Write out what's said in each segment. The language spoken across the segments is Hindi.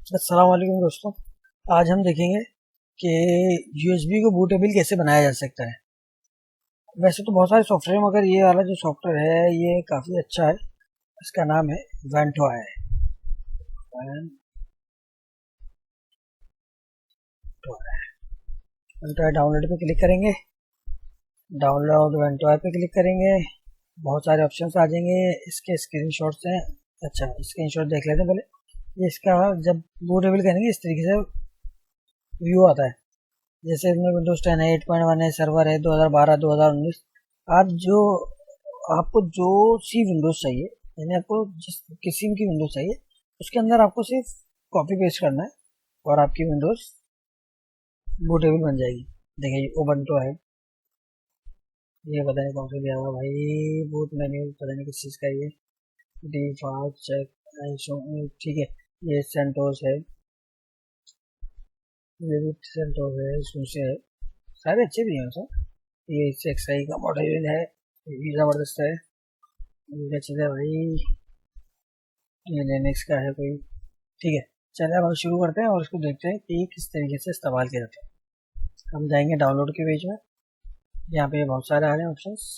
अस्सलाम वालेकुम दोस्तों। आज हम देखेंगे कि यूएसबी को बूटेबल कैसे बनाया जा सकता है। वैसे तो बहुत सारे सॉफ्टवेयर मगर ये वाला जो सॉफ्टवेयर है ये काफ़ी अच्छा है। इसका नाम है वेंटो है। वेंटो डाउनलोड पे क्लिक करेंगे। डाउनलोड वेंटो पे क्लिक करेंगे। बहुत सारे ऑप्शन आ जाएंगे। इसके स्क्रीनशॉट्स हैं। अच्छा, स्क्रीनशॉट देख लेते हैं पहले। ये इसका जब बूटेबल करेंगे इस तरीके से व्यू आता है। जैसे इसमें विंडोज 10 है, 8.1 है, सर्वर है 2012 2019। आप जो आपको जो सी विंडोज चाहिए, यानी आपको जिस किसी की विंडोज चाहिए उसके अंदर आपको सिर्फ कॉपी पेस्ट करना है और आपकी विंडोज बूटेबल बन जाएगी। देखिए उबंटू है, ये पता नहीं कौन सा दिया हुआ भाई। बूट मेन्यू पता नहीं किस चीज़ का ये डिफॉल्ट चेक, ठीक है। ये सेंटोस है, ये भी सेंटोस है, सुसे है, सारे अच्छे भी हैं सर। ये एक्सआई का मॉडल है, ये भी ज़बरदस्त है। ये चीज़ है भाई, ये लिनक्स का है कोई, ठीक है। चलिए अब हम शुरू करते हैं और इसको देखते हैं कि किस तरीके से इस्तेमाल किया जाता है। हम जाएंगे डाउनलोड के पेज में। यहाँ पे बहुत सारे आ रहे हैं ऑप्शंस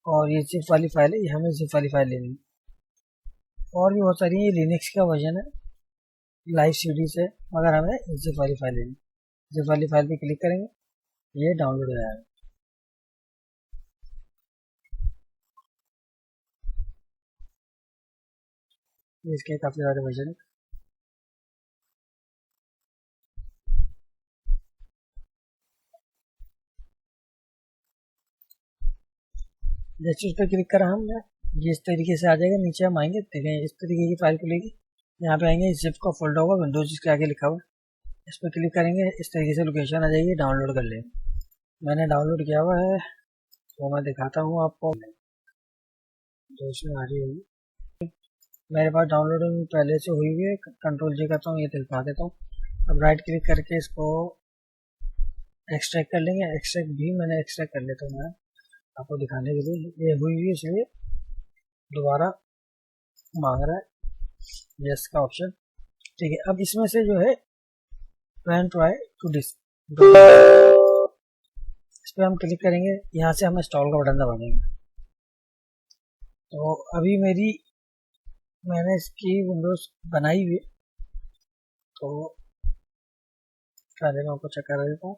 और ये जिप वाली फाइल है, ये हमें जिप वाली फाइल लेनी है। और भी बहुत सारी, ये लिनक्स का वर्जन है, लाइव सीरीज है, मगर हमें जिप वाली फाइल लेनी है। जिप वाली फाइल पे क्लिक करेंगे, ये डाउनलोड हो जाएगा। इसके काफ़ी सारे वर्जन है। जैसे उस पर क्लिक करा हमने, ये इस तरीके से आ जाएगा। नीचे हम आएंगे, देखें इस तरीके की फाइल खुलेगी। यहाँ पे आएंगे, जिप का फोल्डर होगा, विंडोज जिसके आगे लिखा हुआ, इस पर क्लिक करेंगे। इस तरीके से लोकेशन आ जाएगी, डाउनलोड कर लेंगे। मैंने डाउनलोड किया हुआ है तो मैं दिखाता हूँ आपको, जो इसमें आ रही होगी। मेरे पास डाउनलोडिंग पहले से हुई हुई है। कंट्रोल जी करता हूँ, ये दिखा देता हूँ। अब राइट क्लिक करके इसको एक्सट्रैक्ट कर लेंगे। एक्सट्रैक्ट भी मैंने एक्सट्रैक्ट कर लेता हूँ मैं आपको दिखाने के लिए। ये हुई हुई है, इसलिए दोबारा मांग रहा है यस का ऑप्शन, ठीक है। अब इसमें से जो है पेन ट्राई टू डिस्क, इस पर हम क्लिक करेंगे। यहाँ से हम इंस्टॉल का बटन दबा देंगे। तो अभी मैंने इसकी विंडोज बनाई हुई, तो पहले मैं आपको चेक करा देता हूँ।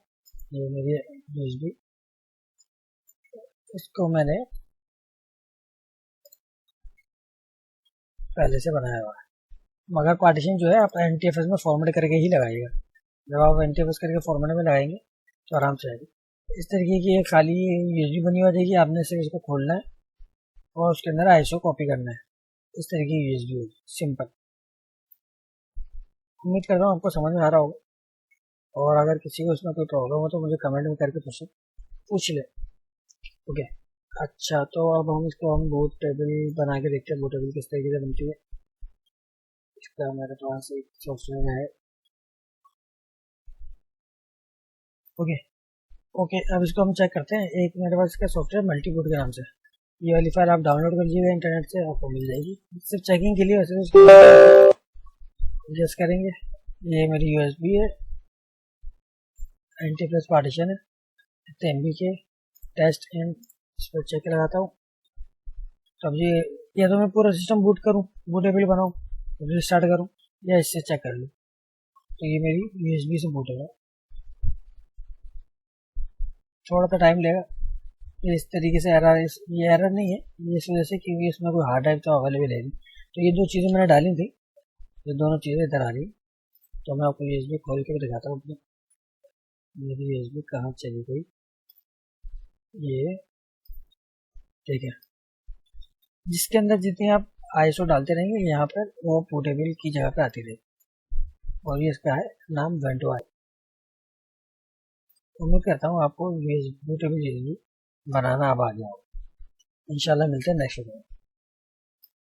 ये मेरी यूएसबी, इसको मैंने पहले से बनाया हुआ है, मगर पार्टीशन जो है आप एनटीएफएस में फॉर्मेट करके ही लगाइएगा। जब आप एनटीएफएस करके फॉर्मेट में लगाएंगे तो आराम से आएगी। इस तरीके की एक खाली यूएसबी बनी हो जाएगी। आपने सिर्फ इसको खोलना है और उसके अंदर आईएसओ कॉपी करना है। इस तरीके की यूएसबी होगी, सिंपल। उम्मीद कर रहा हूँ आपको समझ में आ रहा होगा। और अगर किसी को इसमें कोई प्रॉब्लम हो तो मुझे कमेंट में करके पूछ ले। ओके, अच्छा तो अब हम इसको बूट टेबल बना के देखते हैं, बूट टेबल किस तरीके से बनती है। इसका मेरे पास एक सॉफ्टवेयर है। ओके ओके, अब इसको हम चेक करते हैं। एक मेरे पास इसका सॉफ्टवेयर मल्टीबूट के नाम से, ये वाली फाइल आप डाउनलोड कर लीजिएगा इंटरनेट से, आपको मिल जाएगी सिर्फ चेकिंग के लिए। वैसे उसको एडजस्ट करेंगे। ये मेरी यूएसबी है, एंटी प्लस पार्टीशन है, एमबी के टेस्ट एंड इस पर चेक लगाता हूँ। तब ये या तो मैं पूरा सिस्टम बूट करूँ, बूटेबल बनाऊँ, रिस्टार्ट करूँ, या इससे चेक कर लूँ। तो ये मेरी यूएसबी से बूट होगा, थोड़ा सा टाइम लेगा। इस तरीके से एरर, ये एरर नहीं है, ये इस वजह से क्योंकि इसमें कोई हार्ड ड्राइव तो अवेलेबल है नहीं। तो ये दो चीज़ें मैंने डाली थी, ये दोनों चीज़ें इधर आ रही। तो मैं आपको यूएसबी खोल के भी दिखाता हूँ अपनी। मेरी यूएसबी कहाँ चली गई, ये ठीक है। जिसके अंदर जितनी आप आईएसओ डालते रहेंगे यहाँ पर वो पोर्टेबल की जगह पे आती रहेगी। और ये इसका है नाम वेंटो है। उम्मीद करता हूँ आपको ये पोर्टेबल यूएसबी बनाना अब आ गया हो। इंशाल्लाह मिलते हैं नेक्स्ट वीडियो में।